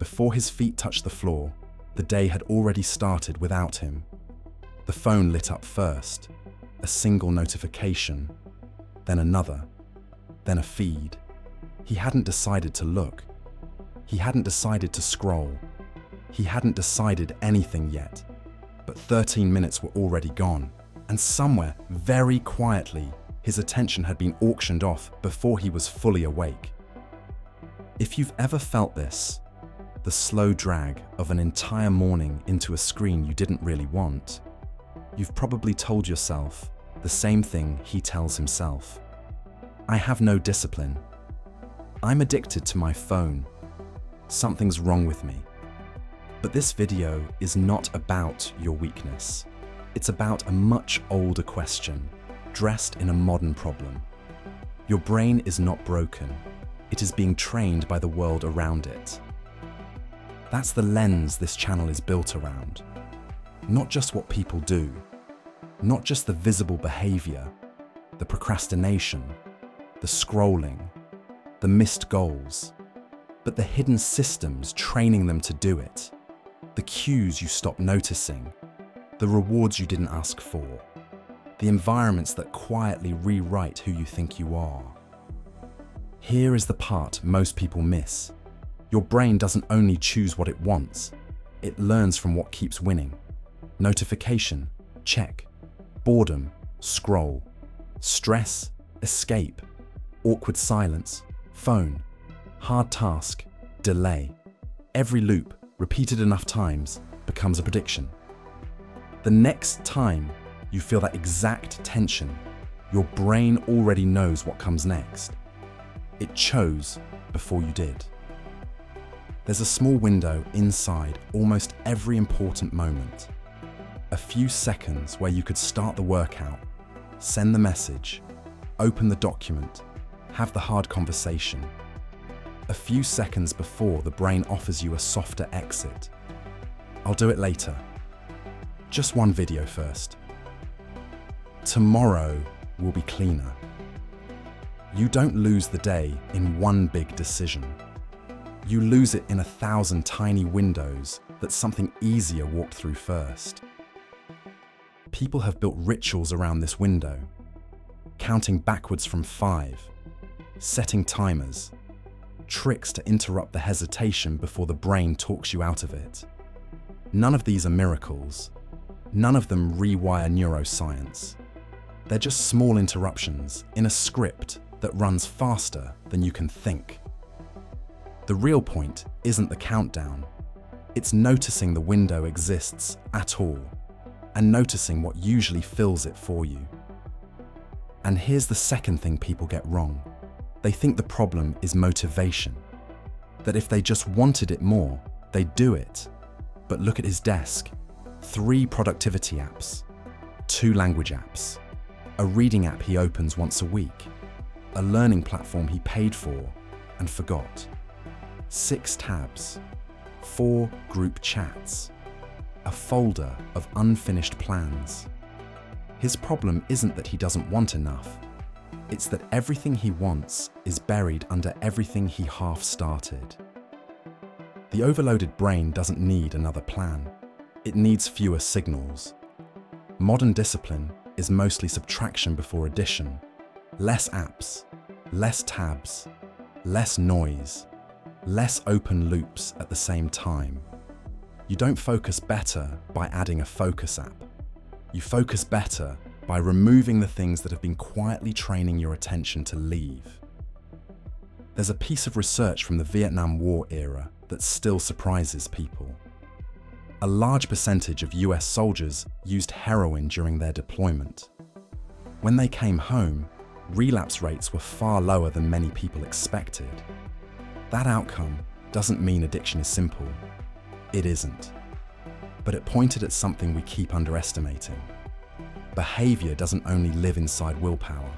Before his feet touched the floor, the day had already started without him. The phone lit up first, a single notification, then another, then a feed. He hadn't decided to look. He hadn't decided to scroll. He hadn't decided anything yet. But 13 minutes were already gone, and somewhere, very quietly, his attention had been auctioned off before he was fully awake. If you've ever felt this, the slow drag of an entire morning into a screen you didn't really want, you've probably told yourself the same thing he tells himself. I have no discipline. I'm addicted to my phone. Something's wrong with me. But this video is not about your weakness. It's about a much older question, dressed in a modern problem. Your brain is not broken. It is being trained by the world around it. That's the lens this channel is built around. Not just what people do, not just the visible behavior, the procrastination, the scrolling, the missed goals, but the hidden systems training them to do it, the cues you stopped noticing, the rewards you didn't ask for, the environments that quietly rewrite who you think you are. Here is the part most people miss. Your brain doesn't only choose what it wants, it learns from what keeps winning. Notification, check. Boredom, scroll. Stress, escape. Awkward silence, phone. Hard task, delay. Every loop, repeated enough times, becomes a prediction. The next time you feel that exact tension, your brain already knows what comes next. It chose before you did. There's a small window inside almost every important moment. A few seconds where you could start the workout, send the message, open the document, have the hard conversation. A few seconds before the brain offers you a softer exit. I'll do it later. Just one video first. Tomorrow will be cleaner. You don't lose the day in one big decision. You lose it in 1,000 tiny windows that something easier walked through first. People have built rituals around this window, counting backwards from 5, setting timers, tricks to interrupt the hesitation before the brain talks you out of it. None of these are miracles. None of them rewire neuroscience. They're just small interruptions in a script that runs faster than you can think. The real point isn't the countdown. It's noticing the window exists at all, and noticing what usually fills it for you. And here's the second thing people get wrong. They think the problem is motivation. That if they just wanted it more, they'd do it. But look at his desk. 3 productivity apps, 2 language apps, a reading app he opens once a week, a learning platform he paid for and forgot, 6 tabs, 4 group chats, a folder of unfinished plans. His problem isn't that he doesn't want enough. It's that everything he wants is buried under everything he half started. The overloaded brain doesn't need another plan. It needs fewer signals. Modern discipline is mostly subtraction before addition. Less apps, less tabs, less noise, less open loops at the same time. You don't focus better by adding a focus app. You focus better by removing the things that have been quietly training your attention to leave. There's a piece of research from the Vietnam War era that still surprises people. A large percentage of US soldiers used heroin during their deployment. When they came home, relapse rates were far lower than many people expected. That outcome doesn't mean addiction is simple. It isn't. But it pointed at something we keep underestimating. Behavior doesn't only live inside willpower.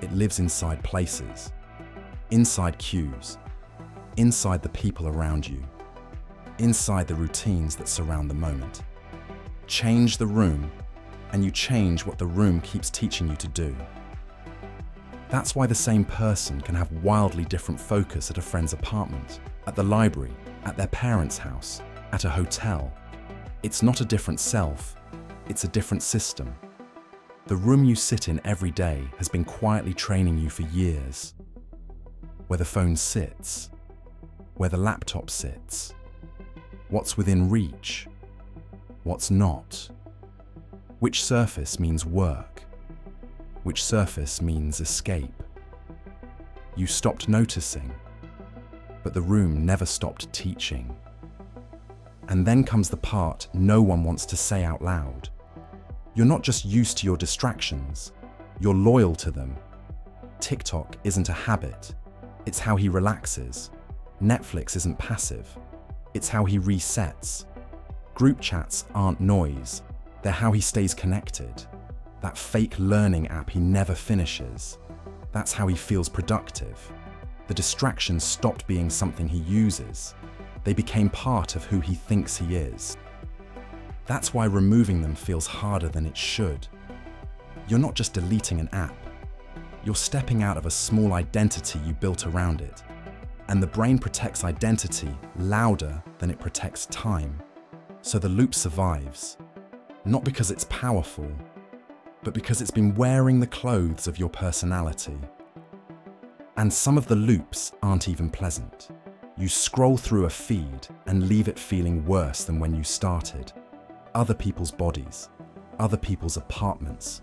It lives inside places, inside cues, inside the people around you, inside the routines that surround the moment. Change the room, and you change what the room keeps teaching you to do. That's why the same person can have wildly different focus at a friend's apartment, at the library, at their parents' house, at a hotel. It's not a different self, it's a different system. The room you sit in every day has been quietly training you for years. Where the phone sits, where the laptop sits, what's within reach, what's not, which surface means work, which surface means escape. You stopped noticing, but the room never stopped teaching. And then comes the part no one wants to say out loud. You're not just used to your distractions, you're loyal to them. TikTok isn't a habit, it's how he relaxes. Netflix isn't passive, it's how he resets. Group chats aren't noise, they're how he stays connected. That fake learning app he never finishes, that's how he feels productive. The distractions stopped being something he uses. They became part of who he thinks he is. That's why removing them feels harder than it should. You're not just deleting an app. You're stepping out of a small identity you built around it. And the brain protects identity louder than it protects time. So the loop survives. Not because it's powerful, but because it's been wearing the clothes of your personality. And some of the loops aren't even pleasant. You scroll through a feed and leave it feeling worse than when you started. Other people's bodies, other people's apartments,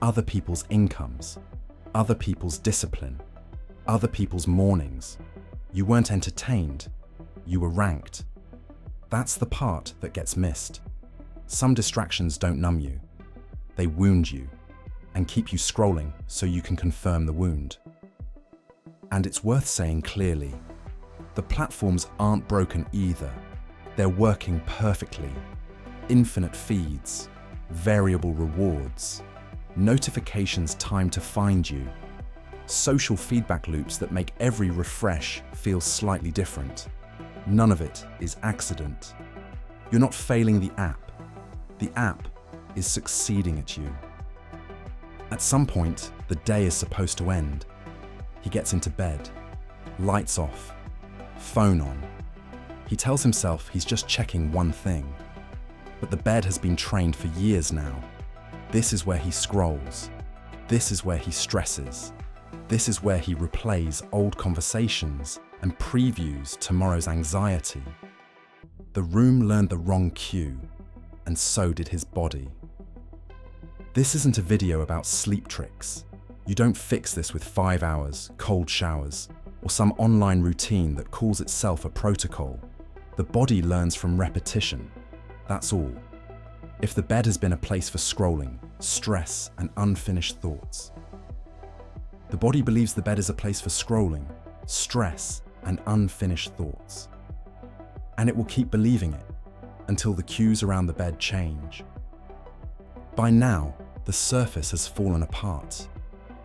other people's incomes, other people's discipline, other people's mornings. You weren't entertained, you were ranked. That's the part that gets missed. Some distractions don't numb you. They wound you and keep you scrolling so you can confirm the wound. And it's worth saying clearly, the platforms aren't broken either. They're working perfectly. Infinite feeds, variable rewards, notifications timed to find you, social feedback loops that make every refresh feel slightly different. None of it is accident. You're not failing the app. The app is succeeding at you. At some point, the day is supposed to end. He gets into bed, lights off, phone on. He tells himself he's just checking one thing. But the bed has been trained for years now. This is where he scrolls. This is where he stresses. This is where he replays old conversations and previews tomorrow's anxiety. The room learned the wrong cue, and so did his body. This isn't a video about sleep tricks. You don't fix this with 5 hours, cold showers, or some online routine that calls itself a protocol. The body learns from repetition. That's all. If the bed has been a place for scrolling, stress, and unfinished thoughts. The body believes the bed is a place for scrolling, stress, and unfinished thoughts. And it will keep believing it until the cues around the bed change. By now, the surface has fallen apart.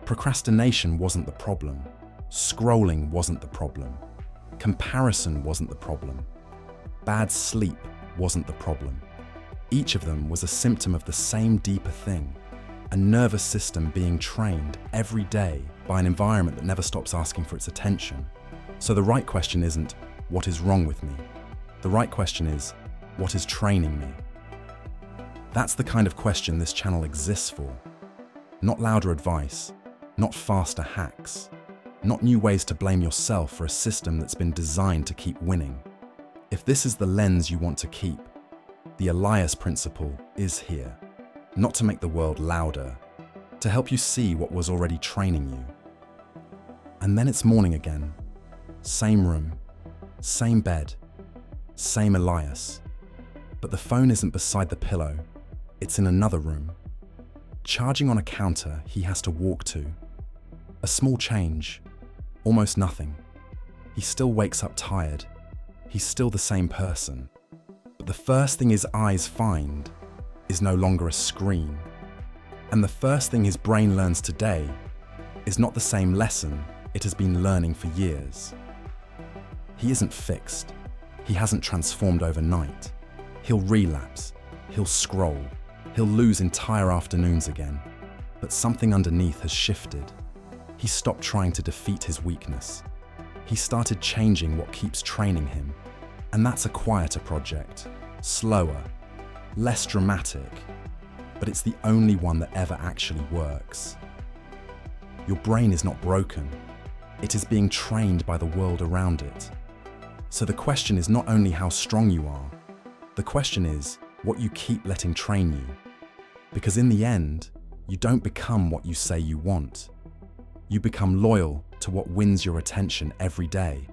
Procrastination wasn't the problem. Scrolling wasn't the problem. Comparison wasn't the problem. Bad sleep wasn't the problem. Each of them was a symptom of the same deeper thing, a nervous system being trained every day by an environment that never stops asking for its attention. So the right question isn't, what is wrong with me? The right question is, what is training me? That's the kind of question this channel exists for. Not louder advice, not faster hacks, not new ways to blame yourself for a system that's been designed to keep winning. If this is the lens you want to keep, the Elias principle is here. Not to make the world louder, to help you see what was already training you. And then it's morning again. Same room, same bed, same Elias. But the phone isn't beside the pillow, it's in another room. Charging on a counter he has to walk to. A small change, almost nothing. He still wakes up tired. He's still the same person. But the first thing his eyes find is no longer a screen. And the first thing his brain learns today is not the same lesson it has been learning for years. He isn't fixed. He hasn't transformed overnight. He'll relapse. He'll scroll. He'll lose entire afternoons again. But something underneath has shifted. He stopped trying to defeat his weakness. He started changing what keeps training him. And that's a quieter project, slower, less dramatic, but it's the only one that ever actually works. Your brain is not broken. It is being trained by the world around it. So the question is not only how strong you are, the question is what you keep letting train you. Because in the end, you don't become what you say you want. You become loyal to what wins your attention every day.